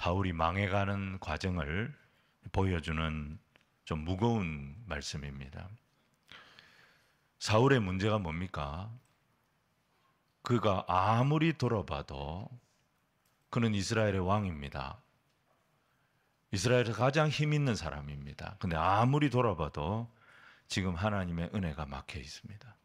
사울이 망해가는 과정을 보여주는 좀 무거운 말씀입니다. 사울의 문제가 뭡니까? 그가 아무리 돌아봐도 그는 이스라엘의 왕입니다. 이스라엘에서 가장 힘 있는 사람입니다. 근데 아무리 돌아봐도 지금 하나님의 은혜가 막혀 있습니다.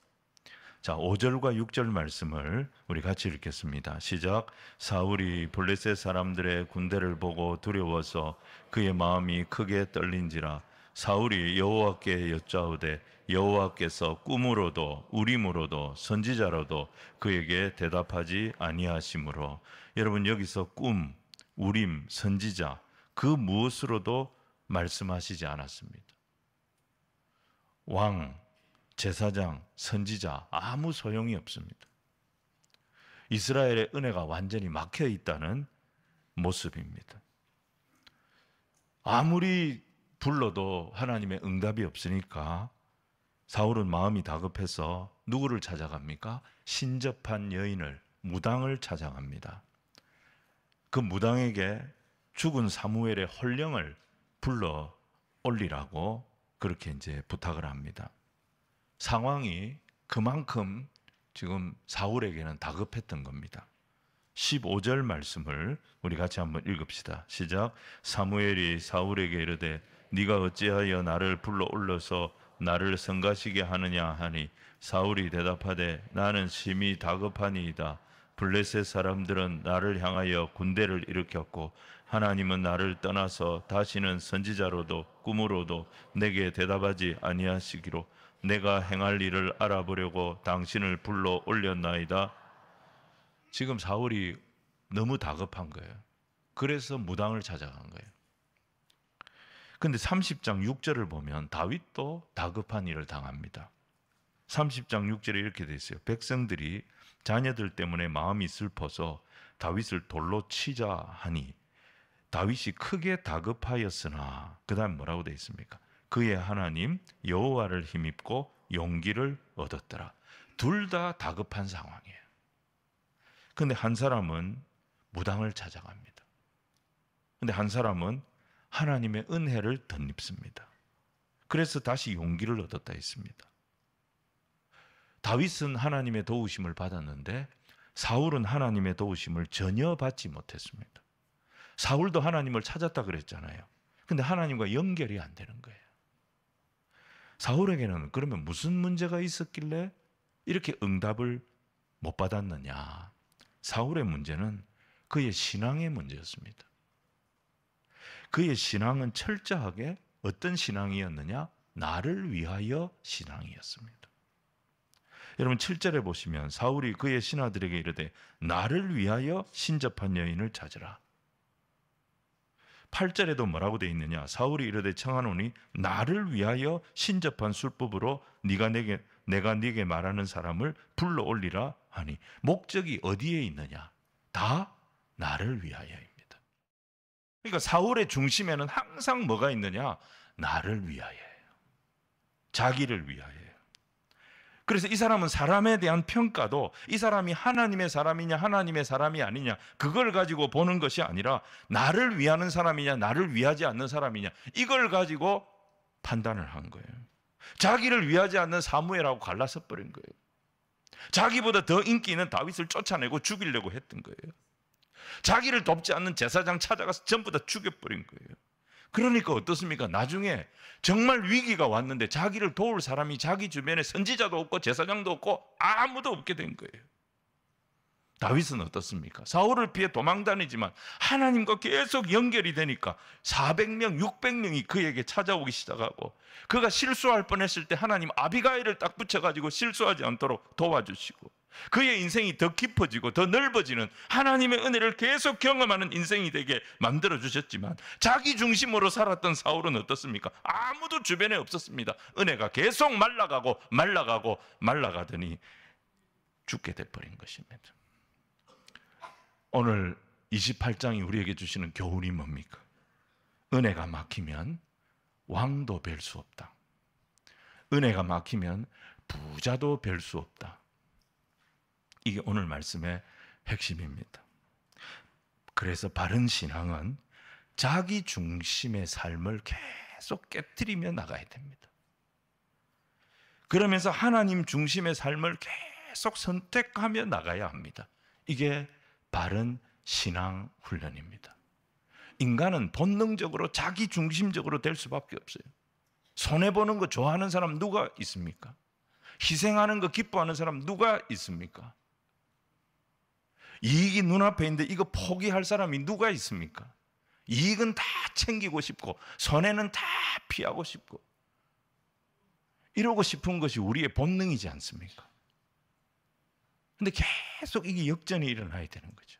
자, 5절과 6절 말씀을 우리 같이 읽겠습니다. 시작. 사울이 블레셋 사람들의 군대를 보고 두려워서 그의 마음이 크게 떨린지라. 사울이 여호와께 여짜오되 여호와께서 꿈으로도 우림으로도 선지자로도 그에게 대답하지 아니하시므로. 여러분, 여기서 꿈, 우림, 선지자 그 무엇으로도 말씀하시지 않았습니다. 왕, 제사장, 선지자 아무 소용이 없습니다. 이스라엘의 은혜가 완전히 막혀 있다는 모습입니다. 아무리 불러도 하나님의 응답이 없으니까 사울은 마음이 다급해서 누구를 찾아갑니까? 신접한 여인을, 무당을 찾아갑니다. 그 무당에게 죽은 사무엘의 혼령을 불러 올리라고 그렇게 이제 부탁을 합니다. 상황이 그만큼 지금 사울에게는 다급했던 겁니다. 15절 말씀을 우리 같이 한번 읽읍시다. 시작. 사무엘이 사울에게 이르되 네가 어찌하여 나를 불러 올려서 나를 성가시게 하느냐 하니 사울이 대답하되 나는 심히 다급하니이다. 블레셋 사람들은 나를 향하여 군대를 일으켰고 하나님은 나를 떠나서 다시는 선지자로도 꿈으로도 내게 대답하지 아니하시기로 내가 행할 일을 알아보려고 당신을 불러 올렸나이다. 지금 사울이 너무 다급한 거예요. 그래서 무당을 찾아간 거예요. 근데 30장 6절을 보면 다윗도 다급한 일을 당합니다. 30장 6절에 이렇게 돼 있어요. 백성들이 자녀들 때문에 마음이 슬퍼서 다윗을 돌로 치자 하니 다윗이 크게 다급하였으나 그 다음 뭐라고 돼 있습니까? 그의 하나님 여호와를 힘입고 용기를 얻었더라. 둘 다 다급한 상황이에요. 근데 한 사람은 무당을 찾아갑니다. 근데 한 사람은 하나님의 은혜를 덧입습니다. 그래서 다시 용기를 얻었다 했습니다. 다윗은 하나님의 도우심을 받았는데 사울은 하나님의 도우심을 전혀 받지 못했습니다. 사울도 하나님을 찾았다 그랬잖아요. 근데 하나님과 연결이 안 되는 거예요. 사울에게는 그러면 무슨 문제가 있었길래 이렇게 응답을 못 받았느냐? 사울의 문제는 그의 신앙의 문제였습니다. 그의 신앙은 철저하게 어떤 신앙이었느냐? 나를 위하여 신앙이었습니다. 여러분 7절에 보시면 사울이 그의 신하들에게 이르되 나를 위하여 신접한 여인을 찾으라. 8절에도 뭐라고 되어 있느냐? 사울이 이르되 청하노니 나를 위하여 신접한 술법으로 내가 네게 말하는 사람을 불러 올리라 하니 목적이 어디에 있느냐? 다 나를 위하여입니다. 그러니까 사울의 중심에는 항상 뭐가 있느냐? 나를 위하여예요. 자기를 위하여예요. 그래서 이 사람은 사람에 대한 평가도 이 사람이 하나님의 사람이냐 하나님의 사람이 아니냐 그걸 가지고 보는 것이 아니라 나를 위하는 사람이냐 나를 위하지 않는 사람이냐 이걸 가지고 판단을 한 거예요. 자기를 위하지 않는 사무엘하고 갈라서 버린 거예요. 자기보다 더 인기 있는 다윗을 쫓아내고 죽이려고 했던 거예요. 자기를 돕지 않는 제사장 찾아가서 전부 다 죽여버린 거예요. 그러니까 어떻습니까? 나중에 정말 위기가 왔는데 자기를 도울 사람이 자기 주변에 선지자도 없고 제사장도 없고 아무도 없게 된 거예요. 다윗은 어떻습니까? 사울을 피해 도망다니지만 하나님과 계속 연결이 되니까 400명, 600명이 그에게 찾아오기 시작하고 그가 실수할 뻔했을 때 하나님 아비가일을 딱 붙여가지고 실수하지 않도록 도와주시고 그의 인생이 더 깊어지고 더 넓어지는 하나님의 은혜를 계속 경험하는 인생이 되게 만들어주셨지만 자기 중심으로 살았던 사울은 어떻습니까? 아무도 주변에 없었습니다. 은혜가 계속 말라가더니 죽게 돼버린 것입니다. 오늘 28장이 우리에게 주시는 교훈이 뭡니까? 은혜가 막히면 왕도 뵐 수 없다. 은혜가 막히면 부자도 뵐 수 없다. 이게 오늘 말씀의 핵심입니다. 그래서 바른 신앙은 자기 중심의 삶을 계속 깨트리며 나가야 됩니다. 그러면서 하나님 중심의 삶을 계속 선택하며 나가야 합니다. 이게 바른 신앙 훈련입니다. 인간은 본능적으로 자기 중심적으로 될 수밖에 없어요. 손해보는 거 좋아하는 사람 누가 있습니까? 희생하는 거 기뻐하는 사람 누가 있습니까? 이익이 눈앞에 있는데 이거 포기할 사람이 누가 있습니까? 이익은 다 챙기고 싶고 손해는 다 피하고 싶고 이러고 싶은 것이 우리의 본능이지 않습니까? 근데 계속 이게 역전이 일어나야 되는 거죠.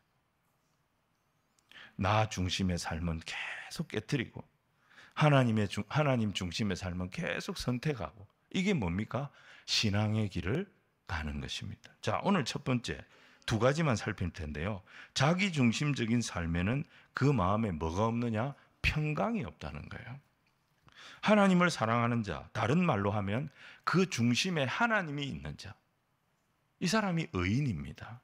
나 중심의 삶은 계속 깨트리고 하나님 중심의 삶은 계속 선택하고, 이게 뭡니까? 신앙의 길을 가는 것입니다. 자, 오늘 첫 번째 두 가지만 살필 텐데요. 자기 중심적인 삶에는 그 마음에 뭐가 없느냐? 평강이 없다는 거예요. 하나님을 사랑하는 자, 다른 말로 하면 그 중심에 하나님이 있는 자, 이 사람이 의인입니다.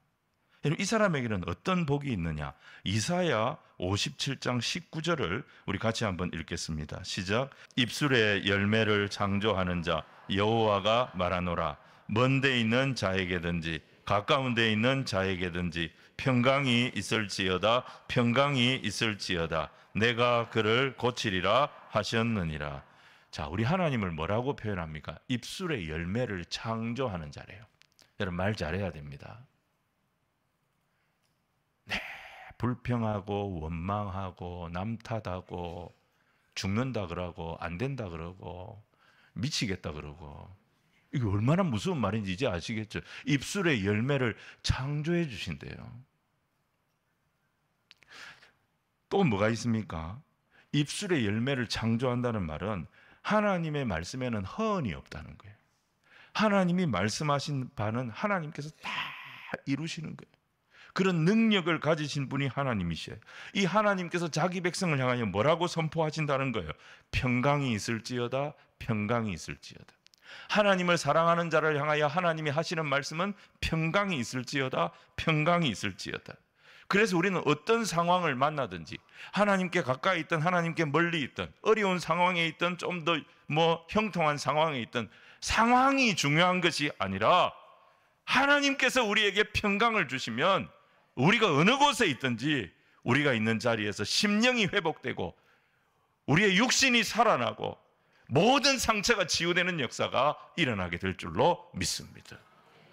이 사람에게는 어떤 복이 있느냐? 이사야 57장 19절을 우리 같이 한번 읽겠습니다. 시작. 입술의 열매를 창조하는 자 여호와가 말하노라. 먼 데 있는 자에게든지 가까운 데 있는 자에게든지 평강이 있을지어다. 평강이 있을지어다. 내가 그를 고치리라 하셨느니라. 자, 우리 하나님을 뭐라고 표현합니까? 입술의 열매를 창조하는 자래요. 여러분, 말 잘해야 됩니다. 네, 불평하고 원망하고 남 탓하고 죽는다 그러고 안 된다 그러고 미치겠다 그러고, 이게 얼마나 무서운 말인지 이제 아시겠죠? 입술의 열매를 창조해 주신대요. 또 뭐가 있습니까? 입술의 열매를 창조한다는 말은 하나님의 말씀에는 허언이 없다는 거예요. 하나님이 말씀하신 바는 하나님께서 다 이루시는 거예요. 그런 능력을 가지신 분이 하나님이셔요. 이 하나님께서 자기 백성을 향하여 뭐라고 선포하신다는 거예요? 평강이 있을지어다. 평강이 있을지어다. 하나님을 사랑하는 자를 향하여 하나님이 하시는 말씀은 평강이 있을지어다. 평강이 있을지어다. 그래서 우리는 어떤 상황을 만나든지, 하나님께 가까이 있든 하나님께 멀리 있든, 어려운 상황에 있든 좀 더 형통한 상황에 있든, 상황이 중요한 것이 아니라 하나님께서 우리에게 평강을 주시면 우리가 어느 곳에 있든지 우리가 있는 자리에서 심령이 회복되고 우리의 육신이 살아나고 모든 상처가 치유되는 역사가 일어나게 될 줄로 믿습니다.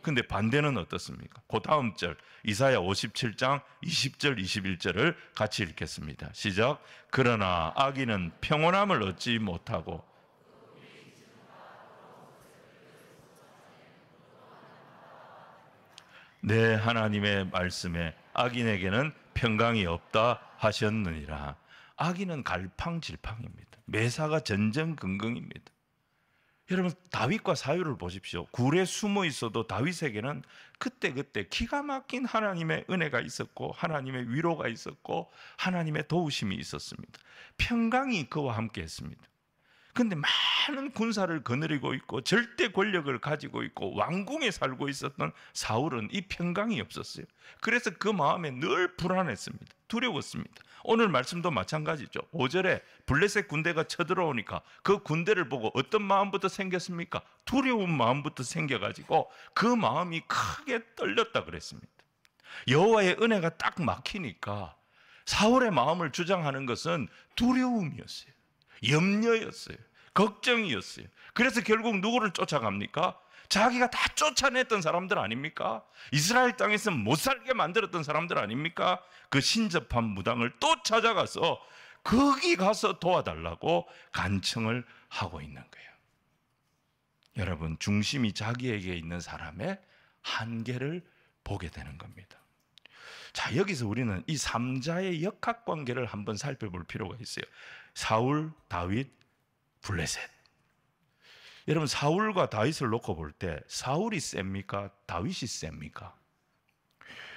근데 반대는 어떻습니까? 그 다음 절 이사야 57장 20절 21절을 같이 읽겠습니다. 시작. 그러나 악인은 평온함을 얻지 못하고 내 하나님의 말씀에 악인에게는 평강이 없다 하셨느니라. 악인은 갈팡질팡입니다. 매사가 전전긍긍입니다. 여러분, 다윗과 사울을 보십시오. 굴에 숨어 있어도 다윗에게는 그때그때 기가 막힌 하나님의 은혜가 있었고 하나님의 위로가 있었고 하나님의 도우심이 있었습니다. 평강이 그와 함께 했습니다. 그런데 많은 군사를 거느리고 있고 절대 권력을 가지고 있고 왕궁에 살고 있었던 사울은 이 평강이 없었어요. 그래서 그 마음에 늘 불안했습니다. 두려웠습니다. 오늘 말씀도 마찬가지죠. 5절에 블레셋 군대가 쳐들어오니까 그 군대를 보고 어떤 마음부터 생겼습니까? 두려운 마음부터 생겨가지고 그 마음이 크게 떨렸다 그랬습니다. 여호와의 은혜가 딱 막히니까 사울의 마음을 주장하는 것은 두려움이었어요. 염려였어요. 걱정이었어요. 그래서 결국 누구를 쫓아갑니까? 자기가 다 쫓아냈던 사람들 아닙니까? 이스라엘 땅에서 못 살게 만들었던 사람들 아닙니까? 그 신접한 무당을 또 찾아가서 거기 가서 도와달라고 간청을 하고 있는 거예요. 여러분, 중심이 자기에게 있는 사람의 한계를 보게 되는 겁니다. 자, 여기서 우리는 이 3자의 역학관계를 한번 살펴볼 필요가 있어요. 사울, 다윗, 블레셋. 여러분, 사울과 다윗을 놓고 볼 때 사울이 셉니까? 다윗이 셉니까?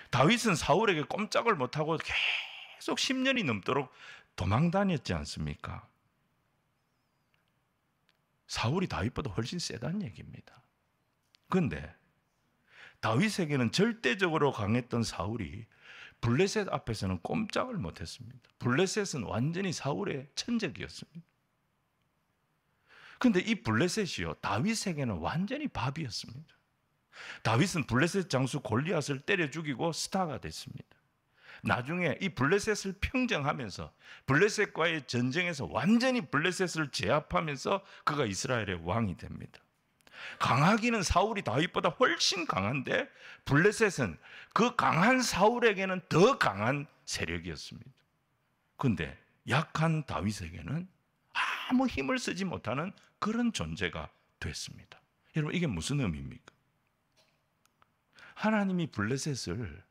다윗은 사울에게 꼼짝을 못하고 계속 10년이 넘도록 도망 다녔지 않습니까? 사울이 다윗보다 훨씬 세다는 얘기입니다. 그런데 다윗에게는 절대적으로 강했던 사울이 블레셋 앞에서는 꼼짝을 못했습니다. 블레셋은 완전히 사울의 천적이었습니다. 그런데 이 블레셋이요, 다윗에게는 완전히 밥이었습니다. 다윗은 블레셋 장수 골리앗을 때려 죽이고 스타가 됐습니다. 나중에 이 블레셋을 평정하면서 블레셋과의 전쟁에서 완전히 블레셋을 제압하면서 그가 이스라엘의 왕이 됩니다. 강하기는 사울이 다윗보다 훨씬 강한데 블레셋은 그 강한 사울에게는 더 강한 세력이었습니다. 그런데 약한 다윗에게는 아무 힘을 쓰지 못하는 그런 존재가 됐습니다. 여러분, 이게 무슨 의미입니까? 하나님이 블레셋을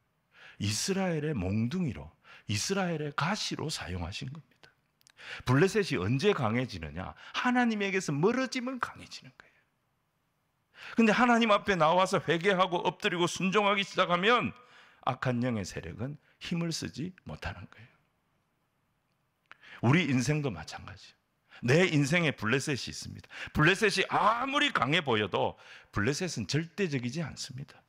이스라엘의 몽둥이로, 이스라엘의 가시로 사용하신 겁니다. 블레셋이 언제 강해지느냐? 하나님에게서 멀어지면 강해지는 거예요. 근데 하나님 앞에 나와서 회개하고 엎드리고 순종하기 시작하면 악한 영의 세력은 힘을 쓰지 못하는 거예요. 우리 인생도 마찬가지예요. 내 인생에 블레셋이 있습니다. 블레셋이 아무리 강해 보여도 블레셋은 절대적이지 않습니다.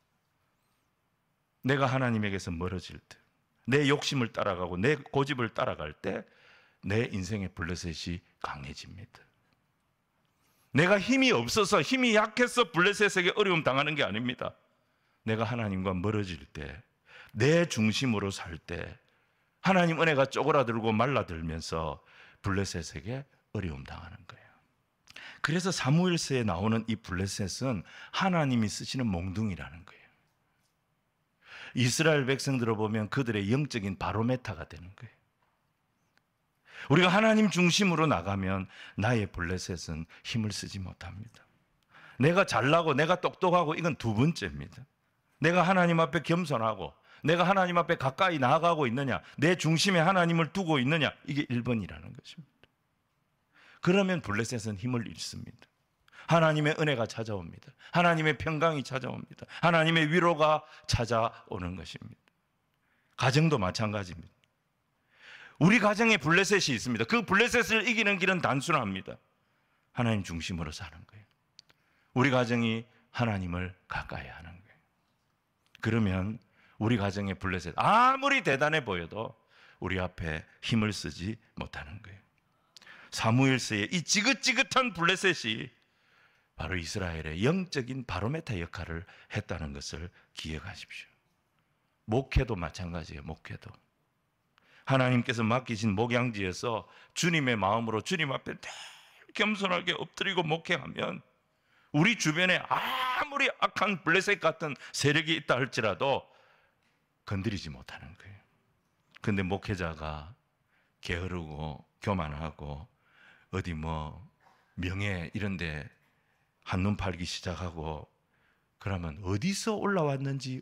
내가 하나님에게서 멀어질 때, 내 욕심을 따라가고 내 고집을 따라갈 때 내 인생의 블레셋이 강해집니다. 내가 힘이 없어서, 힘이 약해서 블레셋에게 어려움 당하는 게 아닙니다. 내가 하나님과 멀어질 때, 내 중심으로 살 때 하나님 은혜가 쪼그라들고 말라들면서 블레셋에게 어려움 당하는 거예요. 그래서 사무엘서에 나오는 이 블레셋은 하나님이 쓰시는 몽둥이라는 거예요. 이스라엘 백성들을 보면 그들의 영적인 바로메타가 되는 거예요. 우리가 하나님 중심으로 나가면 나의 블레셋은 힘을 쓰지 못합니다. 내가 잘나고 내가 똑똑하고 이건 두 번째입니다. 내가 하나님 앞에 겸손하고 내가 하나님 앞에 가까이 나아가고 있느냐, 내 중심에 하나님을 두고 있느냐, 이게 1번이라는 것입니다. 그러면 블레셋은 힘을 잃습니다. 하나님의 은혜가 찾아옵니다. 하나님의 평강이 찾아옵니다. 하나님의 위로가 찾아오는 것입니다. 가정도 마찬가지입니다. 우리 가정에 블레셋이 있습니다. 그 블레셋을 이기는 길은 단순합니다. 하나님 중심으로 사는 거예요. 우리 가정이 하나님을 가까이 하는 거예요. 그러면 우리 가정의 블레셋 아무리 대단해 보여도 우리 앞에 힘을 쓰지 못하는 거예요. 사무엘서의 이 지긋지긋한 블레셋이 바로 이스라엘의 영적인 바로메타 역할을 했다는 것을 기억하십시오. 목회도 마찬가지예요. 목회도 하나님께서 맡기신 목양지에서 주님의 마음으로 주님 앞에 늘 겸손하게 엎드리고 목회하면 우리 주변에 아무리 악한 블레셋 같은 세력이 있다 할지라도 건드리지 못하는 거예요. 그런데 목회자가 게으르고 교만하고 어디 명예 이런 데 한눈 팔기 시작하고 그러면 어디서 올라왔는지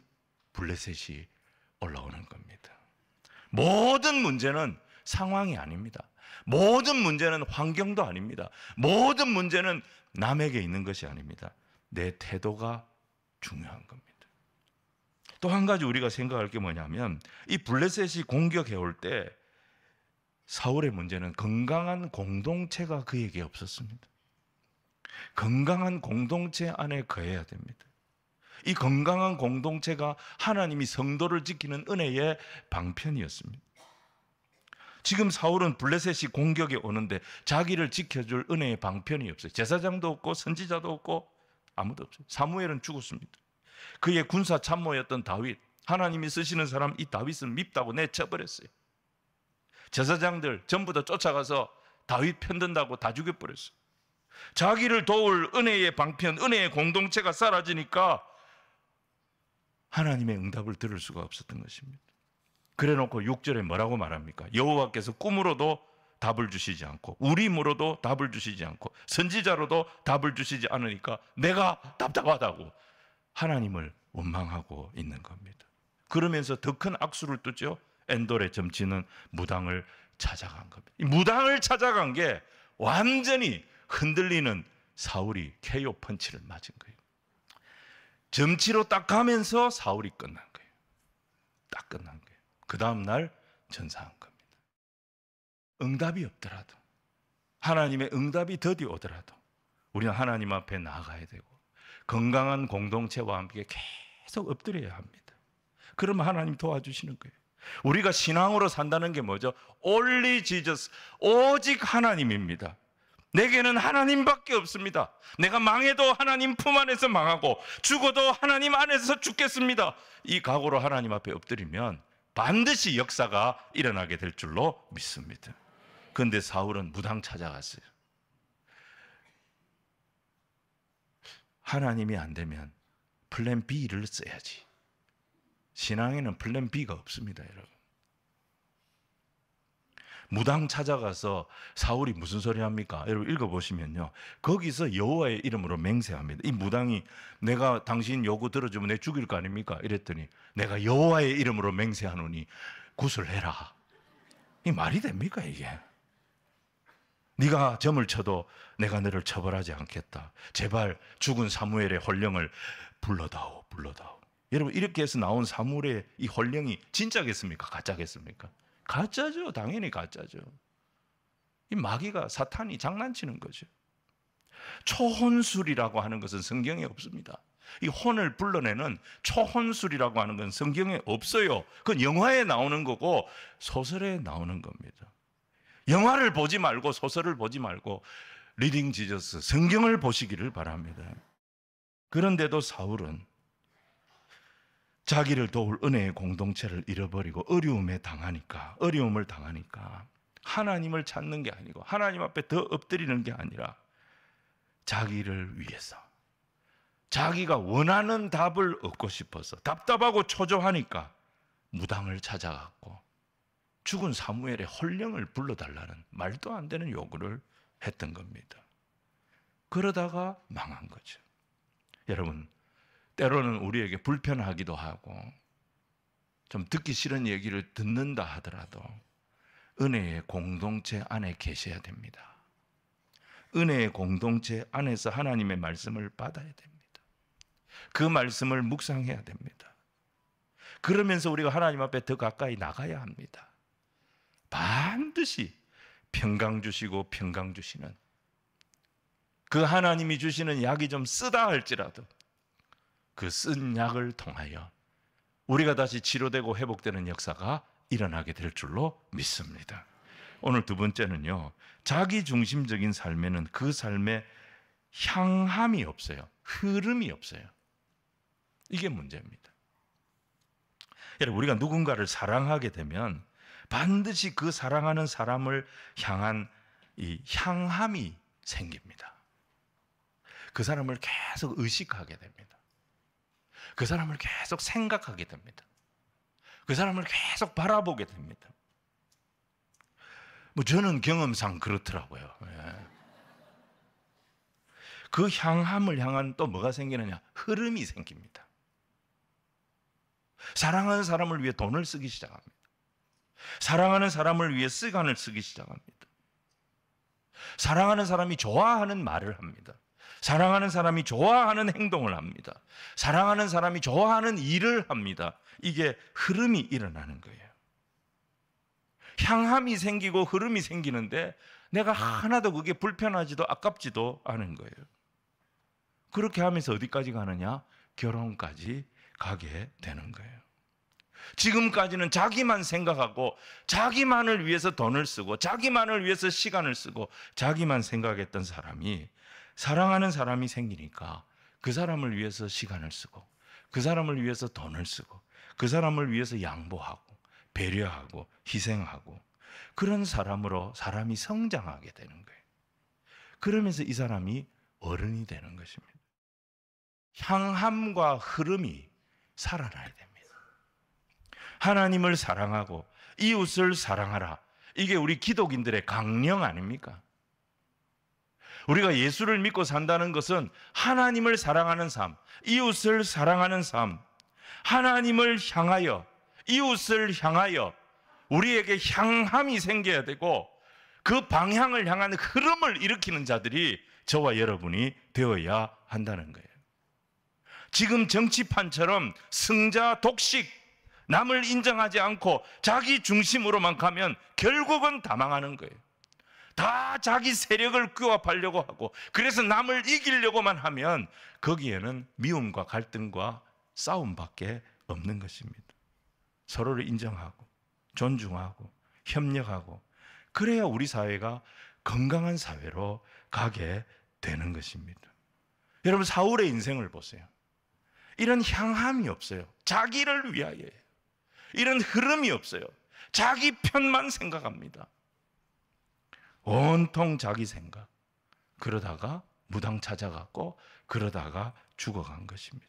블레셋이 올라오는 겁니다. 모든 문제는 상황이 아닙니다. 모든 문제는 환경도 아닙니다. 모든 문제는 남에게 있는 것이 아닙니다. 내 태도가 중요한 겁니다. 또 한 가지 우리가 생각할 게 뭐냐면 이 블레셋이 공격해 올 때 사울의 문제는 건강한 공동체가 그에게 없었습니다. 건강한 공동체 안에 거해야 됩니다. 이 건강한 공동체가 하나님이 성도를 지키는 은혜의 방편이었습니다. 지금 사울은 블레셋이 공격에 오는데 자기를 지켜줄 은혜의 방편이 없어요. 제사장도 없고 선지자도 없고 아무도 없어요. 사무엘은 죽었습니다. 그의 군사 참모였던 다윗, 하나님이 쓰시는 사람 이 다윗을 밉다고 내쳐버렸어요. 제사장들 전부 다 쫓아가서 다윗 편든다고 다 죽여버렸어요. 자기를 도울 은혜의 방편, 은혜의 공동체가 사라지니까 하나님의 응답을 들을 수가 없었던 것입니다. 그래놓고 6절에 뭐라고 말합니까? 여호와께서 꿈으로도 답을 주시지 않고 우림으로도 답을 주시지 않고 선지자로도 답을 주시지 않으니까 내가 답답하다고 하나님을 원망하고 있는 겁니다. 그러면서 더 큰 악수를 뚜죠. 엔돌의 점치는 무당을 찾아간 겁니다. 이 무당을 찾아간 게 완전히 흔들리는 사울이 KO 펀치를 맞은 거예요. 점치로 딱 가면서 사울이 끝난 거예요. 딱 끝난 거예요. 그 다음 날 전사한 겁니다. 응답이 없더라도, 하나님의 응답이 더디 오더라도 우리는 하나님 앞에 나아가야 되고 건강한 공동체와 함께 계속 엎드려야 합니다. 그러면 하나님 도와주시는 거예요. 우리가 신앙으로 산다는 게 뭐죠? Only Jesus, 오직 하나님입니다. 내게는 하나님밖에 없습니다. 내가 망해도 하나님 품 안에서 망하고 죽어도 하나님 안에서 죽겠습니다. 이 각오로 하나님 앞에 엎드리면 반드시 역사가 일어나게 될 줄로 믿습니다. 그런데 사울은 무당 찾아갔어요. 하나님이 안 되면 플랜 B를 써야지. 신앙에는 플랜 B가 없습니다, 여러분. 무당 찾아가서 사울이 무슨 소리 합니까? 여러분 읽어보시면요, 거기서 여호와의 이름으로 맹세합니다. 이 무당이 내가 당신 요구 들어주면 내 죽일 거 아닙니까? 이랬더니 내가 여호와의 이름으로 맹세하노니 구슬해라. 이 말이 됩니까 이게? 네가 점을 쳐도 내가 너를 처벌하지 않겠다. 제발 죽은 사무엘의 혼령을 불러다오, 불러다오. 여러분 이렇게 해서 나온 사무엘의 이 혼령이 진짜겠습니까? 가짜겠습니까? 가짜죠. 당연히 가짜죠. 이 마귀가, 사탄이 장난치는 거죠. 초혼술이라고 하는 것은 성경에 없습니다. 이 혼을 불러내는 초혼술이라고 하는 건 성경에 없어요. 그건 영화에 나오는 거고 소설에 나오는 겁니다. 영화를 보지 말고 소설을 보지 말고 리딩 지저스, 성경을 보시기를 바랍니다. 그런데도 사울은 자기를 도울 은혜의 공동체를 잃어버리고 어려움을 당하니까 하나님을 찾는 게 아니고 하나님 앞에 더 엎드리는 게 아니라 자기를 위해서, 자기가 원하는 답을 얻고 싶어서 답답하고 초조하니까 무당을 찾아갔고 죽은 사무엘의 혼령을 불러달라는 말도 안 되는 요구를 했던 겁니다. 그러다가 망한 거죠. 여러분, 때로는 우리에게 불편하기도 하고 좀 듣기 싫은 얘기를 듣는다 하더라도 은혜의 공동체 안에 계셔야 됩니다. 은혜의 공동체 안에서 하나님의 말씀을 받아야 됩니다. 그 말씀을 묵상해야 됩니다. 그러면서 우리가 하나님 앞에 더 가까이 나가야 합니다. 반드시 평강 주시고 평강 주시는 그 하나님이 주시는 약이 좀 쓰다 할지라도 그 쓴 약을 통하여 우리가 다시 치료되고 회복되는 역사가 일어나게 될 줄로 믿습니다. 오늘 두 번째는요, 자기중심적인 삶에는 그 삶에 향함이 없어요. 흐름이 없어요. 이게 문제입니다. 여러분, 우리가 누군가를 사랑하게 되면 반드시 그 사랑하는 사람을 향한 이 향함이 생깁니다. 그 사람을 계속 의식하게 됩니다. 그 사람을 계속 생각하게 됩니다. 그 사람을 계속 바라보게 됩니다. 저는 경험상 그렇더라고요. 그 향함을 향한 또 뭐가 생기느냐? 흐름이 생깁니다. 사랑하는 사람을 위해 돈을 쓰기 시작합니다. 사랑하는 사람을 위해 시간을 쓰기 시작합니다. 사랑하는 사람이 좋아하는 말을 합니다. 사랑하는 사람이 좋아하는 행동을 합니다. 사랑하는 사람이 좋아하는 일을 합니다. 이게 흐름이 일어나는 거예요. 향함이 생기고 흐름이 생기는데 내가 하나도 그게 불편하지도 아깝지도 않은 거예요. 그렇게 하면서 어디까지 가느냐? 결혼까지 가게 되는 거예요. 지금까지는 자기만 생각하고 자기만을 위해서 돈을 쓰고 자기만을 위해서 시간을 쓰고 자기만 생각했던 사람이, 사랑하는 사람이 생기니까 그 사람을 위해서 시간을 쓰고 그 사람을 위해서 돈을 쓰고 그 사람을 위해서 양보하고 배려하고 희생하고 그런 사람으로 사람이 성장하게 되는 거예요. 그러면서 이 사람이 어른이 되는 것입니다. 향함과 흐름이 살아나야 됩니다. 하나님을 사랑하고 이웃을 사랑하라. 이게 우리 기독인들의 강령 아닙니까? 우리가 예수를 믿고 산다는 것은 하나님을 사랑하는 삶, 이웃을 사랑하는 삶, 하나님을 향하여, 이웃을 향하여 우리에게 향함이 생겨야 되고 그 방향을 향한 흐름을 일으키는 자들이 저와 여러분이 되어야 한다는 거예요. 지금 정치판처럼 승자 독식, 남을 인정하지 않고 자기 중심으로만 가면 결국은 다 망하는 거예요. 다 자기 세력을 규합하려고 하고 그래서 남을 이기려고만 하면 거기에는 미움과 갈등과 싸움밖에 없는 것입니다. 서로를 인정하고 존중하고 협력하고 그래야 우리 사회가 건강한 사회로 가게 되는 것입니다. 여러분, 사울의 인생을 보세요. 이런 향함이 없어요. 자기를 위하여. 이런 흐름이 없어요. 자기 편만 생각합니다. 온통 자기 생각. 그러다가 무당 찾아갔고 그러다가 죽어간 것입니다.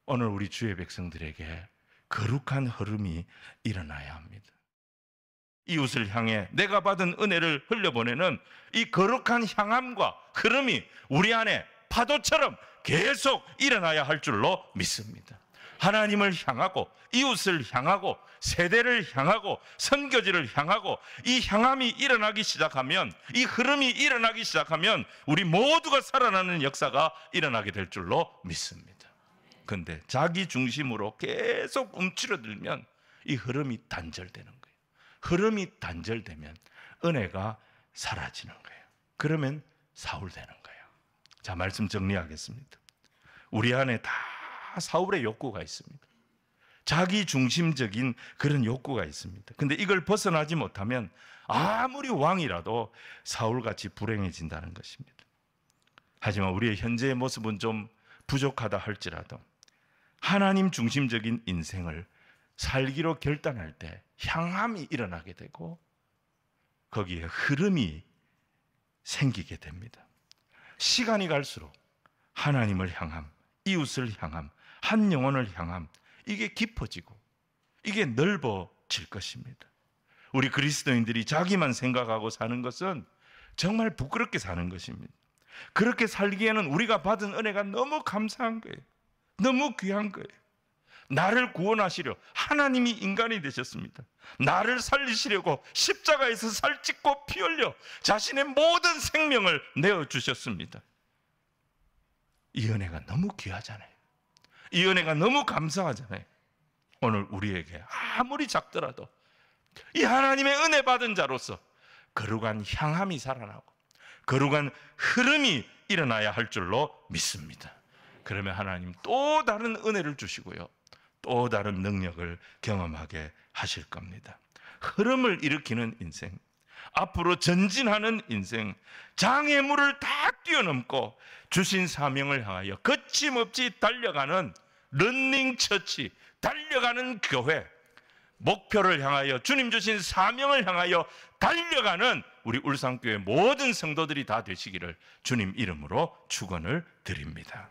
오늘 우리 주의 백성들에게 거룩한 흐름이 일어나야 합니다. 이웃을 향해 내가 받은 은혜를 흘려보내는 이 거룩한 향함과 흐름이 우리 안에 파도처럼 계속 일어나야 할 줄로 믿습니다. 하나님을 향하고 이웃을 향하고 세대를 향하고 선교지를 향하고 이 향함이 일어나기 시작하면, 이 흐름이 일어나기 시작하면 우리 모두가 살아나는 역사가 일어나게 될 줄로 믿습니다. 그런데 자기 중심으로 계속 움츠러들면 이 흐름이 단절되는 거예요. 흐름이 단절되면 은혜가 사라지는 거예요. 그러면 사울 되는 거예요. 자, 말씀 정리하겠습니다. 우리 안에 다 사울의 욕구가 있습니다. 자기 중심적인 그런 욕구가 있습니다. 근데 이걸 벗어나지 못하면 아무리 왕이라도 사울같이 불행해진다는 것입니다. 하지만 우리의 현재의 모습은 좀 부족하다 할지라도 하나님 중심적인 인생을 살기로 결단할 때 향함이 일어나게 되고 거기에 흐름이 생기게 됩니다. 시간이 갈수록 하나님을 향함, 이웃을 향함, 한 영혼을 향함, 이게 깊어지고 이게 넓어질 것입니다. 우리 그리스도인들이 자기만 생각하고 사는 것은 정말 부끄럽게 사는 것입니다. 그렇게 살기에는 우리가 받은 은혜가 너무 감사한 거예요. 너무 귀한 거예요. 나를 구원하시려 하나님이 인간이 되셨습니다. 나를 살리시려고 십자가에서 살찢고 피 흘려 자신의 모든 생명을 내어주셨습니다. 이 은혜가 너무 귀하잖아요. 이 은혜가 너무 감사하잖아요. 오늘 우리에게 아무리 작더라도 이 하나님의 은혜 받은 자로서 거룩한 향함이 살아나고 거룩한 흐름이 일어나야 할 줄로 믿습니다. 그러면 하나님 또 다른 은혜를 주시고요, 또 다른 능력을 경험하게 하실 겁니다. 흐름을 일으키는 인생, 앞으로 전진하는 인생, 장애물을 다 뛰어넘고 주신 사명을 향하여 거침없이 달려가는 런닝 처치, 달려가는 교회, 목표를 향하여 주님 주신 사명을 향하여 달려가는 우리 울산교회 모든 성도들이 다 되시기를 주님 이름으로 축원을 드립니다.